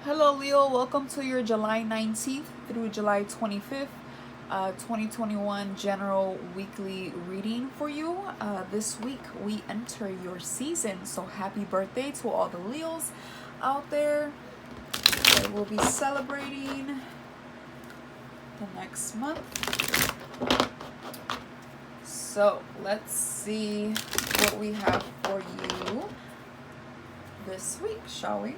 Hello Leo, welcome to your July 19th through July 25th, 2021 general weekly reading for you. This week we enter your season, so happy birthday to all the Leos out there that will be celebrating the next month. So let's see what we have for you this week, shall we?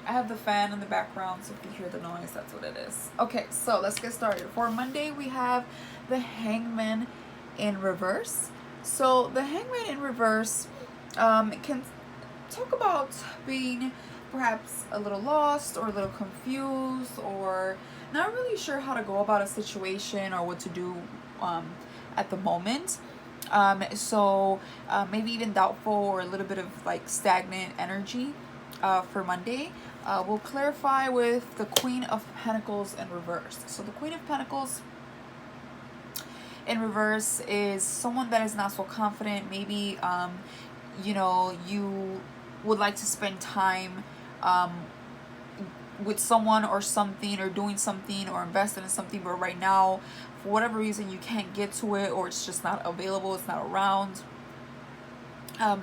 I have the fan in the background, so if you hear the noise, that's what it is. Okay, so let's get started. For Monday, we have the Hangman in reverse. So the Hangman in reverse can talk about being perhaps a little lost or a little confused or not really sure how to go about a situation or what to do at the moment. So maybe even doubtful or a little bit of like stagnant energy for Monday. We'll clarify with the Queen of Pentacles in reverse. So the Queen of Pentacles in reverse is someone that is not so confident. Maybe you would like to spend time with someone or something, or doing something, or investing in something, but right now for whatever reason you can't get to it, or it's just not available, it's not around.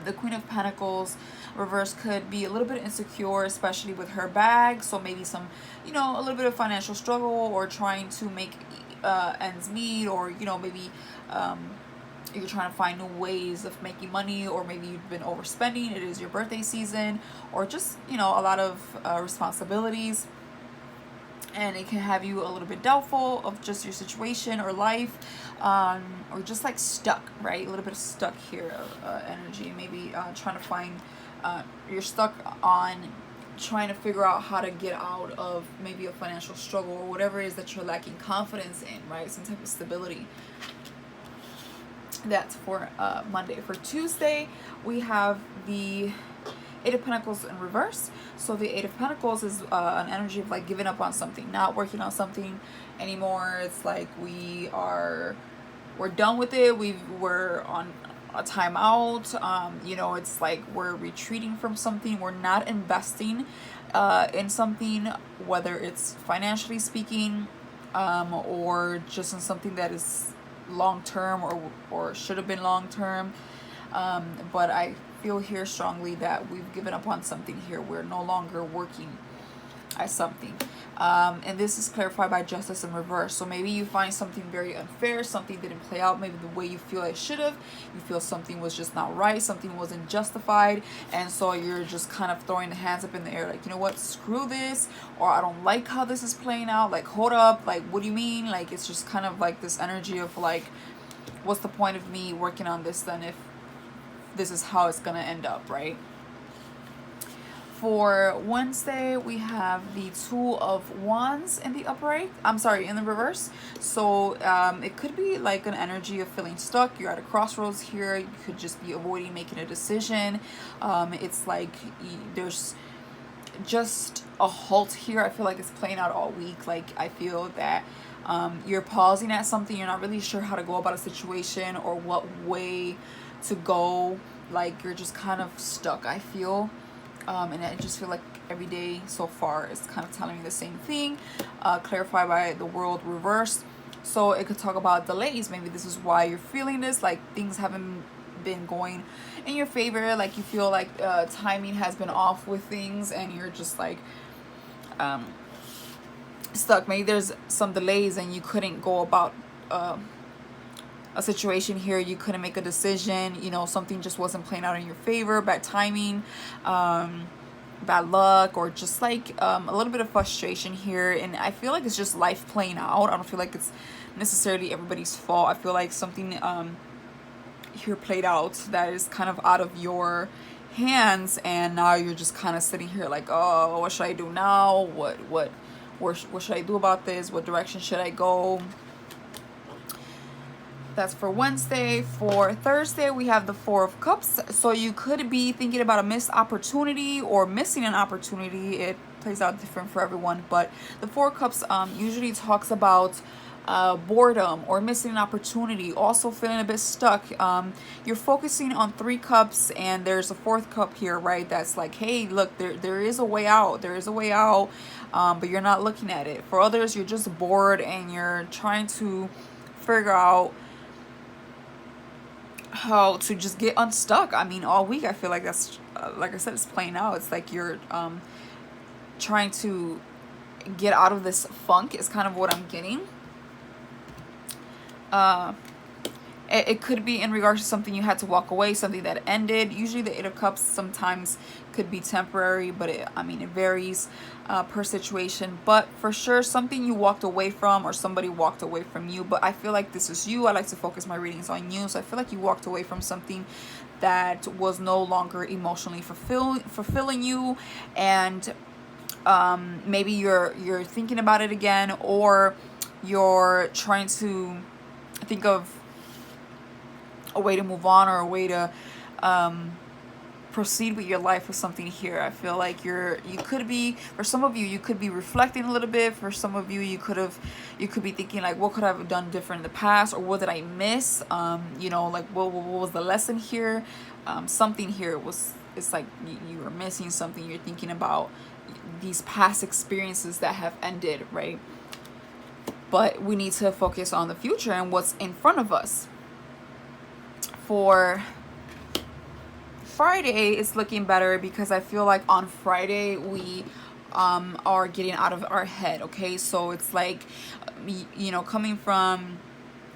The Queen of Pentacles reverse could be a little bit insecure, especially with her bag. So maybe some, a little bit of financial struggle, or trying to make ends meet, or maybe you're trying to find new ways of making money, or maybe you've been overspending. It is your birthday season, or just a lot of responsibilities, and it can have you a little bit doubtful of just your situation or life, or just like stuck, right? A little bit of stuck here, energy. Maybe trying to find, you're stuck on trying to figure out how to get out of maybe a financial struggle, or whatever it is that you're lacking confidence in, right? Some type of stability. That's for Monday. For Tuesday, we have the Eight of Pentacles in reverse. So the Eight of Pentacles is an energy of like giving up on something, not working on something anymore. It's like we're done with it. We're on a timeout. It's like we're retreating from something. We're not investing in something, whether it's financially speaking, or just in something that is long term, or should have been long term. But I feel here strongly that we've given up on something here. We're no longer working at something. And this is clarified by Justice in reverse. So maybe you find something very unfair, something didn't play out maybe the way you feel it should have. You feel something was just not right, something wasn't justified, and so you're just kind of throwing the hands up in the air like, you know what, screw this, or I don't like how this is playing out. Like, hold up, like, what do you mean? Like, it's just kind of like this energy of like, what's the point of me working on this then if this is how it's gonna end up, right? For Wednesday, we have the Two of Wands in the upright. In the reverse. So it could be like an energy of feeling stuck. You're at a crossroads here. You could just be avoiding making a decision. It's like there's just a halt here. I feel like it's playing out all week. Like, I feel that you're pausing at something. You're not really sure how to go about a situation or what way to go. Like, you're just kind of stuck, I feel. And I just feel like every day so far is kind of telling me the same thing. Clarified by the World reversed. So it could talk about delays. Maybe this is why you're feeling this. Like, things haven't been going in your favor. Like, you feel like timing has been off with things, and you're just like stuck. Maybe there's some delays and you couldn't go about a situation here. You couldn't make a decision. Something just wasn't playing out in your favor. Bad timing, bad luck, or just like a little bit of frustration here. And I feel like it's just life playing out. I don't feel like it's necessarily everybody's fault. I feel like something here played out that is kind of out of your hands, and now you're just kind of sitting here like, oh, what should I do now? What should I do about this? What direction should I go? That's for Wednesday. For Thursday, we have the Four of Cups. So you could be thinking about a missed opportunity or missing an opportunity. It plays out different for everyone, but the Four of Cups usually talks about boredom or missing an opportunity, also feeling a bit stuck. You're focusing on 3 cups, and there's a 4th cup here, right? That's like, hey, look, there is a way out. There is a way out, but you're not looking at it. For others, you're just bored and you're trying to figure out how to just get unstuck. I mean, all week I feel like that's like I said, it's playing out. It's like you're trying to get out of this funk is kind of what I'm getting. It could be in regards to something you had to walk away, something that ended. Usually the 8 of Cups sometimes could be temporary, but it varies per situation. But for sure, something you walked away from or somebody walked away from you. But I feel like this is you. I like to focus my readings on you. So I feel like you walked away from something that was no longer emotionally fulfilling you, and maybe you're thinking about it again, or you're trying to think of a way to move on or a way to proceed with your life with something here. I feel like you could be, for some of you, you could be reflecting a little bit. For some of you, you could be thinking like, what could I have done different in the past, or what did I miss? Like what was the lesson here? Something here it's like you were missing something. You're thinking about these past experiences that have ended, right? But we need to focus on the future and what's in front of us. For Friday, it's looking better because I feel like on Friday we are getting out of our head. Okay, so it's like, coming from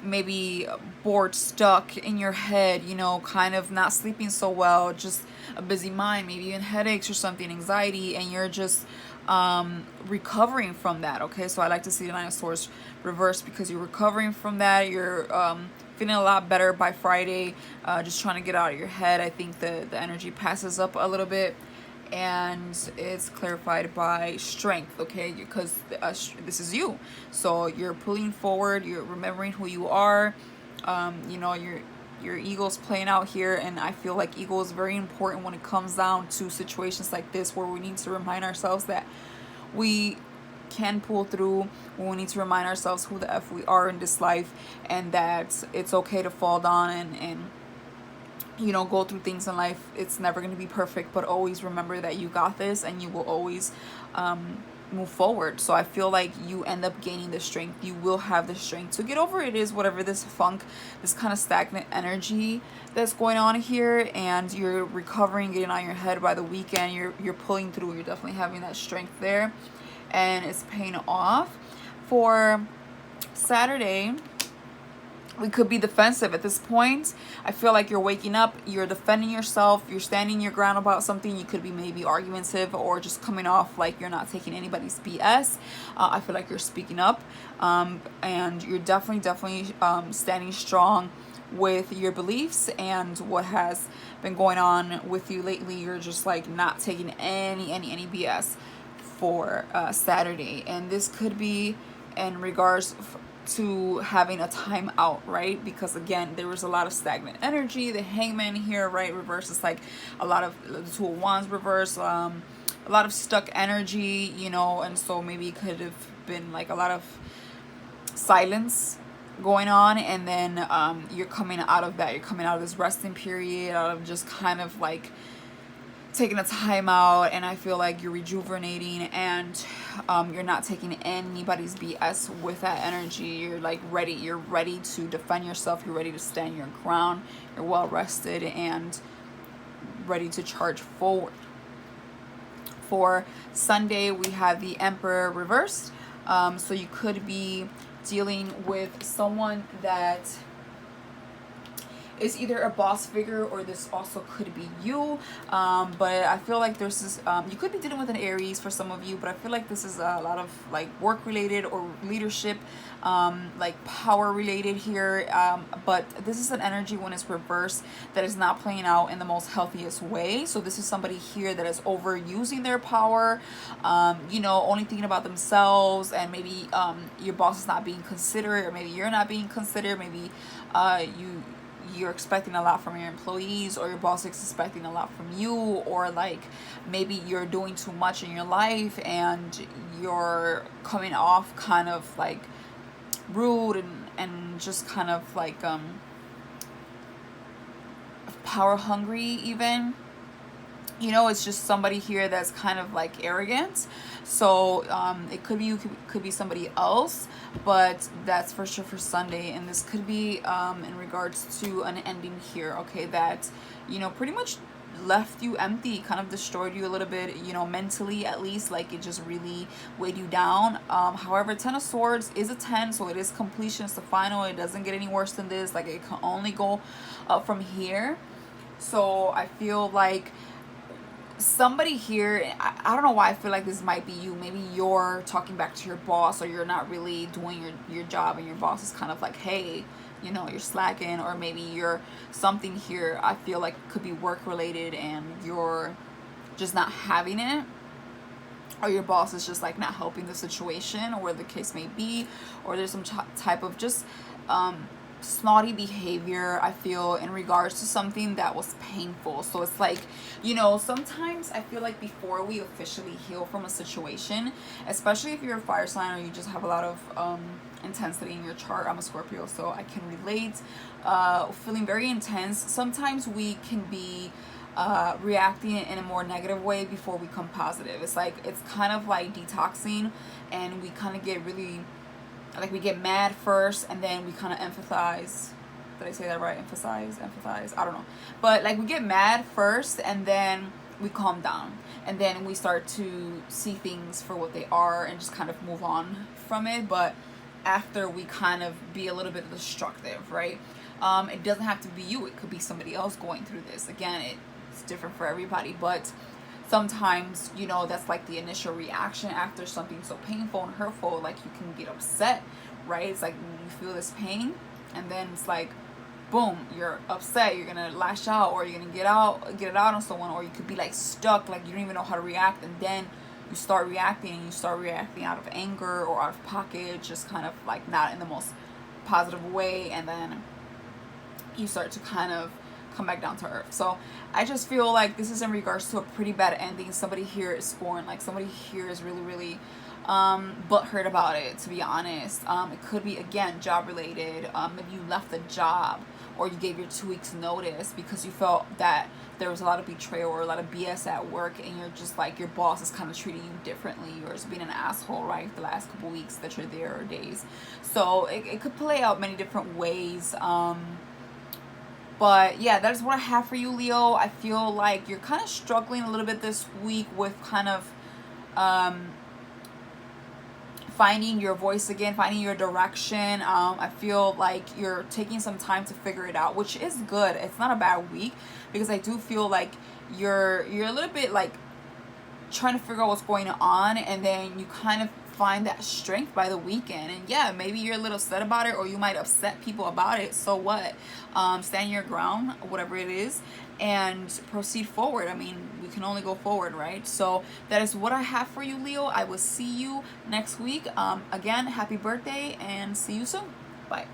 maybe bored, stuck in your head, kind of not sleeping so well, just a busy mind, maybe even headaches or something, anxiety, and you're just recovering from that. Okay, so I like to see the Nine of Swords reversed because you're recovering from that. You're feeling a lot better by Friday, just trying to get out of your head. I think the energy passes up a little bit, and it's clarified by strength. Okay, because this is you, so you're pulling forward, you're remembering who you are. Your ego's playing out here, and I feel like ego is very important when it comes down to situations like this, where we need to remind ourselves that we can pull through, when we need to remind ourselves who the F we are in this life, and that it's okay to fall down and go through things in life. It's never going to be perfect, but always remember that you got this, and you will always move forward. So I feel like you end up gaining the strength. You will have the strength to get over it is whatever this funk, this kind of stagnant energy that's going on here, and you're recovering, getting on your head by the weekend. You're pulling through. You're definitely having that strength there, and it's paying off. For Saturday, we could be defensive at this point. I feel like you're waking up, you're defending yourself, you're standing your ground about something. You could be maybe argumentative, or just coming off like you're not taking anybody's BS. I feel like you're speaking up, and you're definitely standing strong with your beliefs and what has been going on with you lately. You're just like not taking any BS for Saturday, and this could be in regards to having a timeout, right? Because again, there was a lot of stagnant energy. The Hangman here, right, reverse is like a lot of the Two of Wands reverse, a lot of stuck energy, and so maybe it could have been like a lot of silence going on, and then you're coming out of that. You're coming out of this resting period, out of just kind of like taking a time out, and I feel like you're rejuvenating, and you're not taking anybody's BS with that energy. You're like ready. You're ready to defend yourself. You're ready to stand your ground. You're well rested and ready to charge forward. For Sunday, we have the Emperor reversed. So you could be dealing with someone that is either a boss figure, or this also could be you, but I feel like there's this you could be dealing with an Aries for some of you, but I feel like this is a lot of like work related or leadership, like power related here, but this is an energy when it's reversed that is not playing out in the most healthiest way. So this is somebody here that is overusing their power, only thinking about themselves, and maybe your boss is not being considerate, or maybe you're not being considerate. Maybe you're expecting a lot from your employees, or your boss is expecting a lot from you, or like maybe you're doing too much in your life and you're coming off kind of like rude and just kind of like power hungry even. You know, it's just somebody here that's kind of like arrogant. So it could be you, could be somebody else, but that's for sure for Sunday. And this could be in regards to an ending here, okay, that, you know, pretty much left you empty, kind of destroyed you a little bit, you know, mentally at least. Like it just really weighed you down. However, 10 of Swords is a 10, so it is completion. It's the final. It doesn't get any worse than this. Like it can only go up from here. So I feel like somebody here, I don't know why I feel like this might be you. Maybe you're talking back to your boss, or you're not really doing your job, and your boss is kind of like, hey, you know, you're slacking. Or maybe you're something here, I feel like could be work related, and you're just not having it, or your boss is just like not helping the situation, or the case may be, or there's some type of just snotty behavior, I feel, in regards to something that was painful. So it's like, you know, sometimes I feel like before we officially heal from a situation, especially if you're a fire sign or you just have a lot of intensity in your chart. I'm a Scorpio, so I can relate. Feeling very intense, sometimes we can be reacting in a more negative way before we come positive. It's like, it's kind of like detoxing, and we kind of get really, like, we get mad first, and then we kind of empathize. Did I say that right? Empathize, I don't know. But like, we get mad first, and then we calm down, and then we start to see things for what they are and just kind of move on from it. But after we kind of be a little bit destructive, right? It doesn't have to be you. It could be somebody else going through this. Again, it's different for everybody, but sometimes, you know, that's like the initial reaction after something so painful and hurtful. Like, you can get upset, right? It's like you feel this pain, and then it's like, boom, you're upset, you're gonna lash out, or you're gonna get it out on someone, or you could be like stuck, like you don't even know how to react, and then you start reacting, and you start reacting out of anger or out of pocket, just kind of like not in the most positive way, and then you start to kind of come back down to earth. So I just feel like this is in regards to a pretty bad ending. Somebody here is scorned. Like, somebody here is really, really butthurt about it, to be honest. It could be, again, job related. Maybe you left the job, or you gave your 2 weeks notice because you felt that there was a lot of betrayal or a lot of BS at work, and you're just like, your boss is kind of treating you differently, or is being an asshole, right, the last couple weeks that you're there, or days. So it could play out many different ways. But yeah, that is what I have for you, Leo. I feel like you're kind of struggling a little bit this week with kind of finding your voice again, finding your direction. I feel like you're taking some time to figure it out, which is good. It's not a bad week, because I do feel like you're a little bit like trying to figure out what's going on, and then you kind of find that strength by the weekend. And yeah, maybe you're a little upset about it, or you might upset people about it. So what? Stand your ground, whatever it is, and proceed forward. I mean, we can only go forward, right? So that is what I have for you, Leo. I will see you next week. Again, happy birthday, and see you soon. Bye.